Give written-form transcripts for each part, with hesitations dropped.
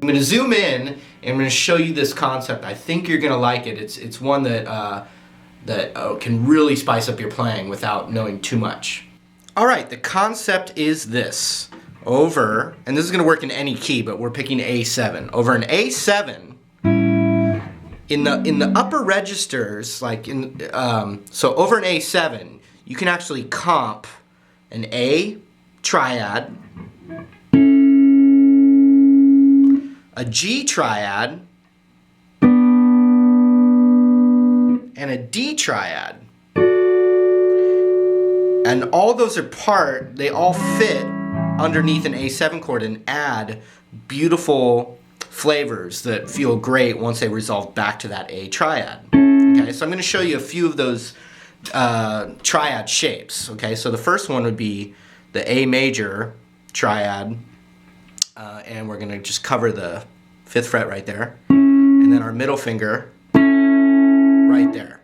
I'm going to zoom in and I'm going to show you this concept. I think you're going to like it. It's one that can really spice up your playing without knowing too much. Alright, the concept is this. Over, and this is going to work in any key, but we're picking A7. Over an A7, in the upper registers, like so over an A7, you can actually comp an A triad, a G triad, and a D triad. And all those are they all fit underneath an A7 chord and add beautiful flavors that feel great once they resolve back to that A triad. Okay, so I'm going to show you a few of those triad shapes. Okay, so the first one would be the A major triad, and we're going to just cover the 5th fret right there, and then our middle finger right there.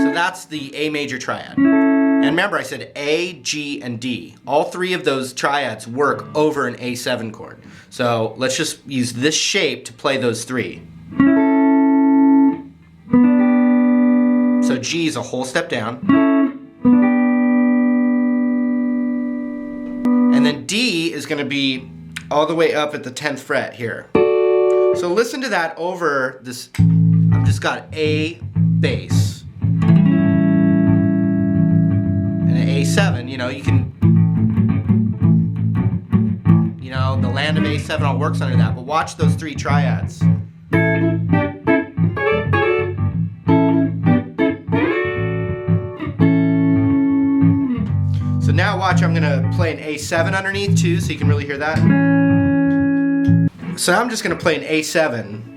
So that's the A major triad. And remember I said A, G, and D. All three of those triads work over an A7 chord. So let's just use this shape to play those three. So G is a whole step down. And then D is going to be all the way up at the 10th fret here. So listen to that over this. I've just got A bass. A7, you know, you can, you know, the land of A7 all works under that, but watch those three triads. So now watch, I'm gonna play an A7 underneath too, so you can really hear that. So I'm just gonna play an A7.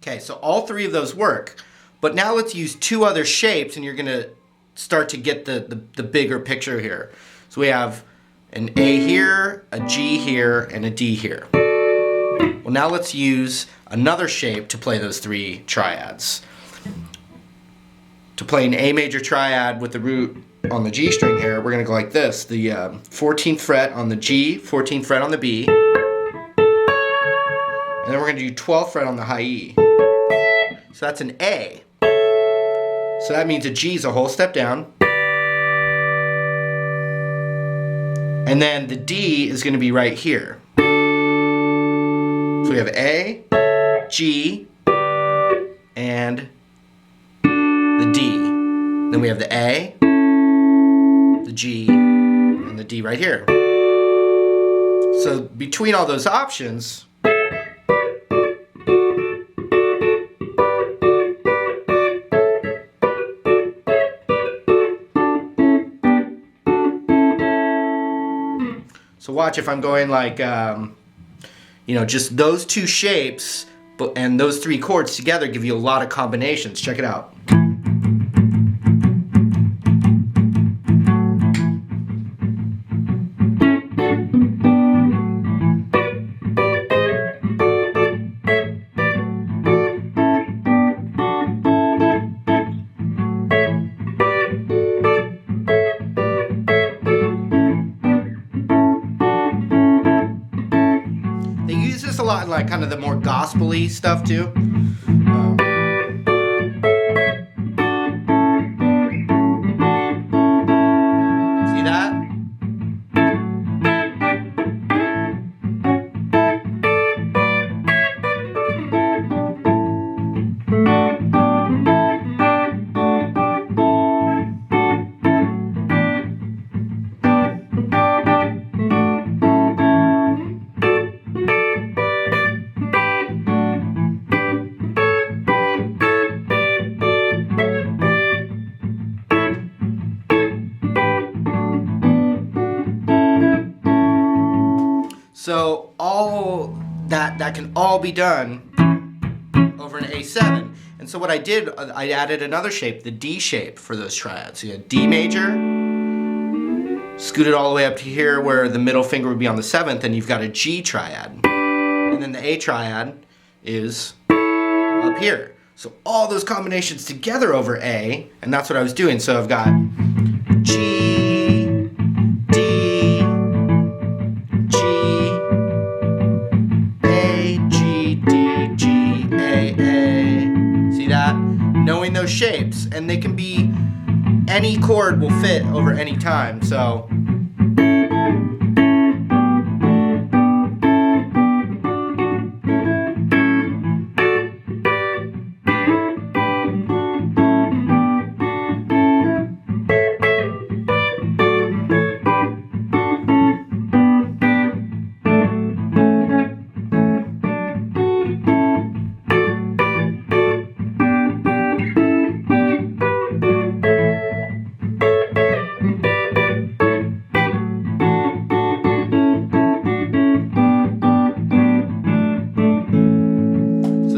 Okay, so all three of those work, but now let's use two other shapes and you're going to start to get the bigger picture here. So we have an A here, a G here, and a D here. Well, now let's use another shape to play those three triads. To play an A major triad with the root on the G string here, we're going to go like this. The 14th fret on the G, 14th fret on the B, and then we're going to do 12th fret on the high E. So that's an A. So that means a G is a whole step down. And then the D is going to be right here. So we have A, G, and the D. Then we have the A, the G, and the D right here. So between all those options, so watch if I'm going like, you know, just those two shapes and those three chords together give you a lot of combinations. Check it out. A lot in like kind of the more gospel-y stuff too. See that? So all that can all be done over an A7. And so what I did, I added another shape, the D shape for those triads. So you had D major, scoot it all the way up to here where the middle finger would be on the 7th, and you've got a G triad. And then the A triad is up here. So all those combinations together over A, and that's what I was doing. So I've got G, D, G, A, G, D, G, A. See that? Knowing those shapes, and they can be, any chord will fit over any time, so.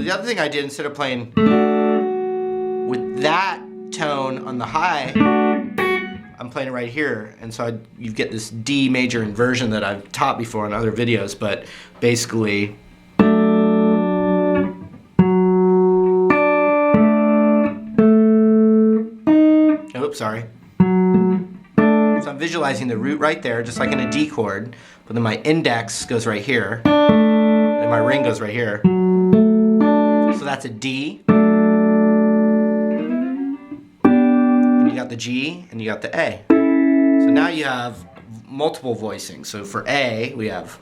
The other thing I did, instead of playing with that tone on the high, I'm playing it right here, and so you get this D major inversion that I've taught before in other videos, but basically oops, sorry. So I'm visualizing the root right there, just like in a D chord, but then my index goes right here, and my ring goes right here. So that's a D, and you got the G, and you got the A. So now you have multiple voicings. So for A, we have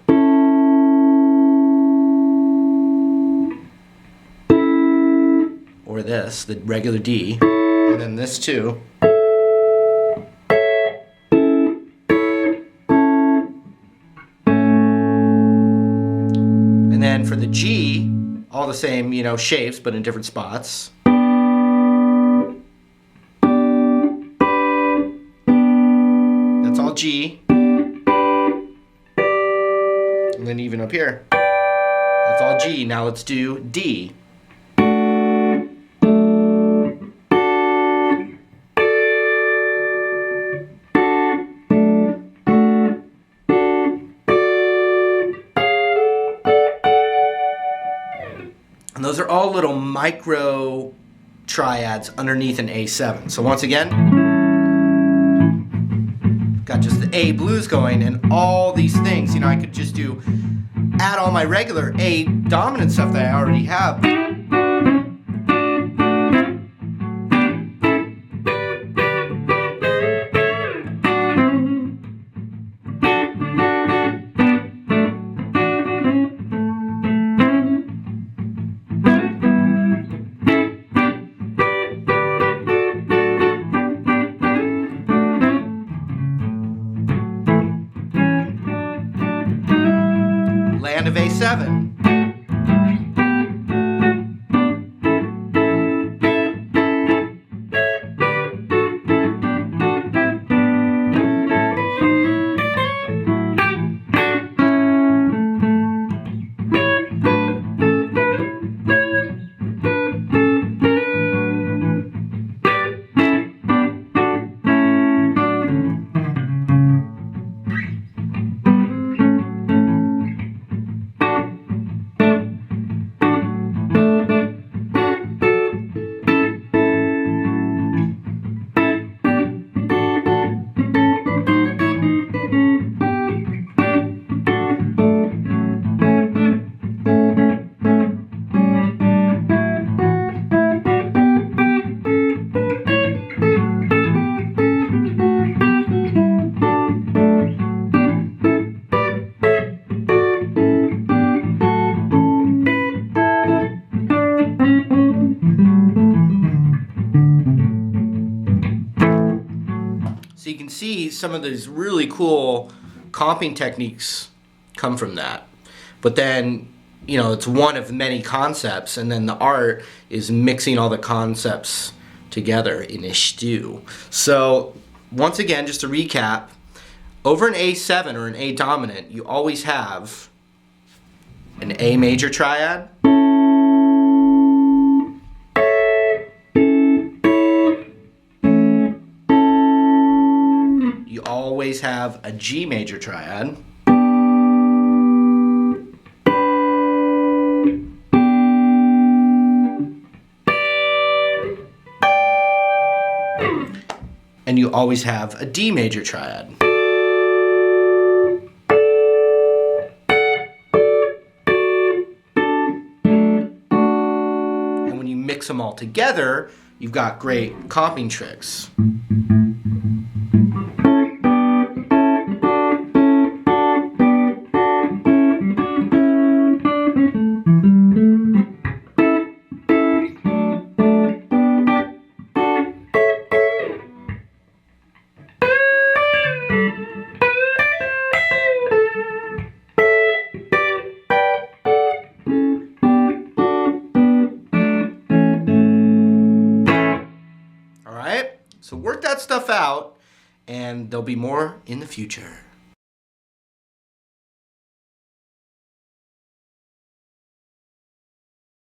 or this, the regular D, and then this too. And then for the G, all the same, you know, shapes, but in different spots. That's all G. And then even up here, that's all G. Now let's do D. And those are all little micro triads underneath an A7. So once again, got just the A blues going and all these things. You know, I could just add all my regular A dominant stuff that I already have. Land of A7. So you can see some of these really cool comping techniques come from that. But then, you know, it's one of many concepts, and then the art is mixing all the concepts together in a stew. So once again, just to recap, over an A7 or an A dominant, you always have an A major triad, you always have a G major triad. And you always have a D major triad. And when you mix them all together, you've got great comping tricks. So work that stuff out, and there'll be more in the future.